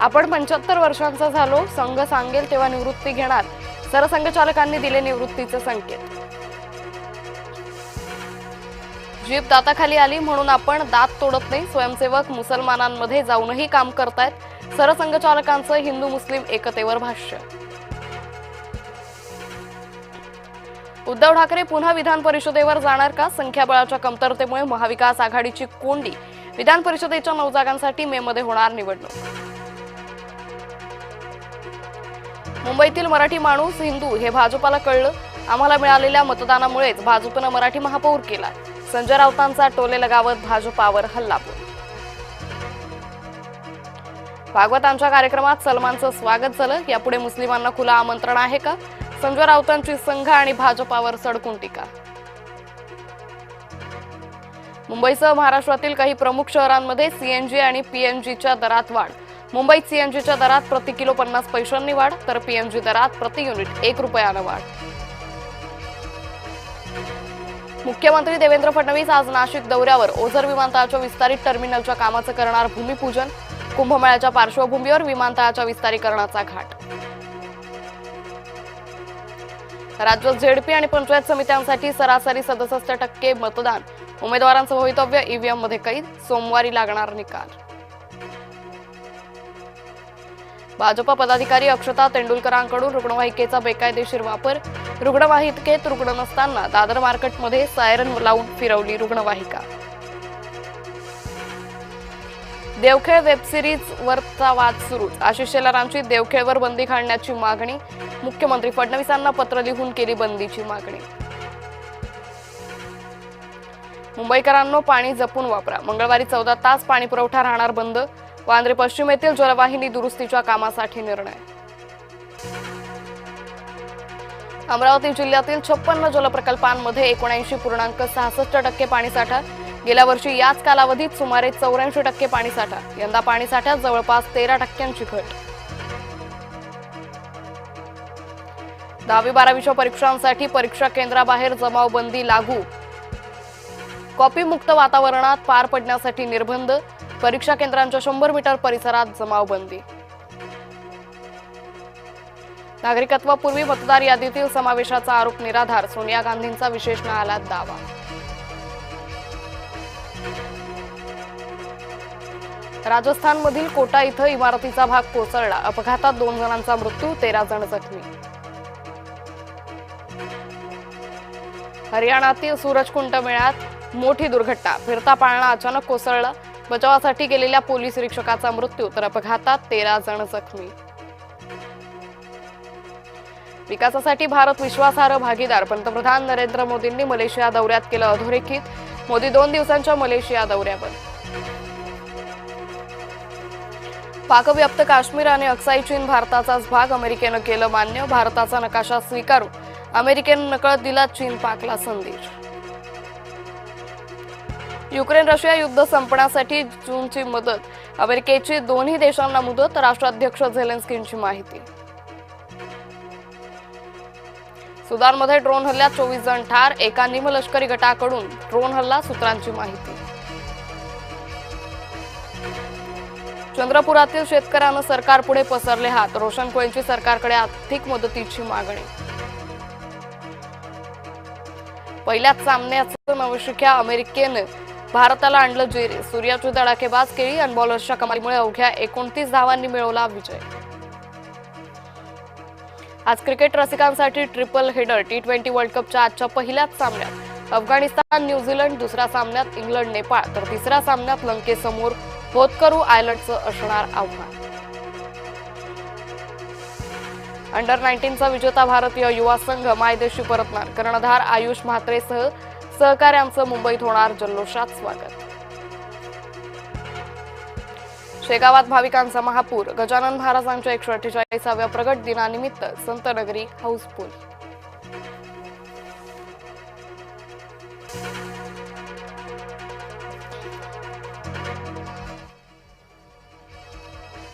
आपण 75 वर्षांचा झालो, संघ सांगेल तेव्हा निवृत्ती घेणार, सरसंघचालकांनी दिले निवृत्तीचे संकेत। जीभ दाताखाली आली म्हणून आपण दात तोडत नाही, स्वयंसेवक मुसलमानांमध्ये जाऊनही काम करतायत, सरसंघचालकांचं हिंदू मुस्लिम एकतेवर भाष्य। उद्धव ठाकरे पुन्हा विधान परिषदेवर जाणार का? संख्याबळाच्या कमतरतेमुळे महाविकास आघाडीची कोंडी, विधान परिषदेच्या 9 जागांसाठी मे मध्ये होणार निवडणूक। मुंबईतील मराठी माणूस हिंदू हे भाजपाला कळलं, आम्हाला मिळालेल्या मतदानामुळेच भाजपनं मराठी महापौर केला, संजय राऊतांचा टोले लगावत भाजपावर हल्लाबोल। भागवतांच्या कार्यक्रमात सलमानचं स्वागत झालं, यापुढे मुस्लिमांना खुलं आमंत्रण आहे का? संजय राऊतांची संघ आणि भाजपावर सडकून टीका। मुंबईसह महाराष्ट्रातील काही प्रमुख शहरांमध्ये सीएनजी आणि पीएनजीच्या दरात वाढ। मुंबईत सीएनजीच्या दरात प्रति किलो 50 पैशांनी वाढ, तर पीएनजी दरात प्रति युनिट 1 रुपयानं वाढ। मुख्यमंत्री देवेंद्र फडणवीस आज नाशिक दौऱ्यावर, ओझर विमानतळाच्या विस्तारित टर्मिनलच्या कामाचं करणार भूमिपूजन, कुंभमेळ्याच्या पार्श्वभूमीवर विमानतळाच्या विस्तारीकरणाचा घाट। राज्यात झेडपी आणि पंचायत समित्यांसाठी सरासरी 67% मतदान, उमेदवारांचं भवितव्य ईव्हीएम मध्ये कैद, सोमवारी लागणार निकाल। भाजप पदाधिकारी अक्षता तेंडुलकरांकडून रुग्णवाहिकेचा बेकायदेशीर वापर, रुग्णवाहिकेत रुग्ण नसताना दादर मार्केटमध्ये सायरन लावून फिरवली रुग्णवाहिका। देवखेळ वेबसिरीज वरचा वाद सुरू, आशिष शेलारांची देवखेळवर बंदी घालण्याची मागणी, मुख्यमंत्री फडणवीसांना पत्र लिहून केली बंदीची मागणी। मुंबईकरांनो, पाणी जपून वापरा, मंगळवारी 14 तास पाणी पुरवठा राहणार बंद, वांद्रे पश्चिम येथील जलवाहिनी दुरुस्तीच्या कामासाठी निर्णय। अमरावती जिल्ह्यातील 56 जलप्रकल्पांमध्ये 79.66% पाणीसाठा, गेल्या वर्षी याच कालावधीत सुमारे 84% पाणीसाठा, यंदा पाणीसाठ्यात जवळपास 13% घट। 10वी-12वीच्या परीक्षांसाठी परीक्षा केंद्राबाहेर जमावबंदी लागू, कॉपीमुक्त वातावरणात पार पडण्यासाठी निर्बंध, परीक्षा केंद्रांच्या 100 मीटर परिसरात जमावबंदी। नागरिकत्वापूर्वी मतदार यादीतील समावेशाचा आरोप निराधार, सोनिया गांधींचा विशेष न्यायालयात दावा। राजस्थानमधील कोटा इथं इमारतीचा भाग कोसळला, अपघातात 2 जणांचा मृत्यू, 13 जण जखमी। हरियाणातील सूरजकुंड मेळ्यात मोठी दुर्घटना, फिरता पाळणा अचानक कोसळला, बचावासाठी गेलेल्या पोलीस निरीक्षकाचा मृत्यू, तर अपघातात 13 जण जखमी। विकासासाठी भारत विश्वासार्ह भागीदार, पंतप्रधान नरेंद्र मोदींनी मलेशिया दौऱ्यात केलं अधोरेखित, मोदी 2 दिवसांच्या मलेशिया दौऱ्यावर। पाकव्याप्त काश्मीर आणि अक्साई चीन भारताचाच भाग, अमेरिकेनं केलं मान्य, भारताचा नकाशा स्वीकारू, अमेरिकेनं नकळत दिला चीन पाकला संदेश। युक्रेन रशिया युद्ध संपण्यासाठी जूनची मदत, अमेरिकेची दोन्ही देशांना मुदत, राष्ट्राध्यक्ष झेलेन्स्कींची माहिती। सुदानमध्ये ड्रोन हल्ल्यात 24 जण ठार, एका निमलष्करी गटाकडून ड्रोन हल्ला, सूत्रांची माहिती। चंद्रपुरातील शेतकऱ्यांना सरकारपुढे पसरले हात, रोशन कोळेंची सरकारकडे आर्थिक मदतीची मागणी। पहिल्याच सामन्याचं नवशिक्या अमेरिकेनं भारताला आणलं जेरी, सूर्याची धडाकेबाज केली आणि बॉलर्सच्या कमालीमुळे अवघ्या 29 धावांनी मिळवला विजय। आज क्रिकेट रसिकांसाठी ट्रिपल हेडर, टी20 वर्ल्ड कपच्या आजच्या पहिल्याच सामन्यात अफगाणिस्तान न्यूझीलंड, दुसऱ्या सामन्यात इंग्लंड नेपाळ, तर तिसऱ्या सामन्यात लंकेसमोर होतकरू आयर्लंडचं असणार आव्हान। अंडर 19चा विजेता भारतीय युवा संघ मायदेशी परतणार, कर्णधार आयुष म्हात्रेसह सहकाऱ्यांचं मुंबईत होणार जल्लोषात स्वागत। शेगावात भाविकांचा महापूर, गजानन महाराजांच्या 148व्या प्रगट दिनानिमित्त संतनगरी हाऊसफुल।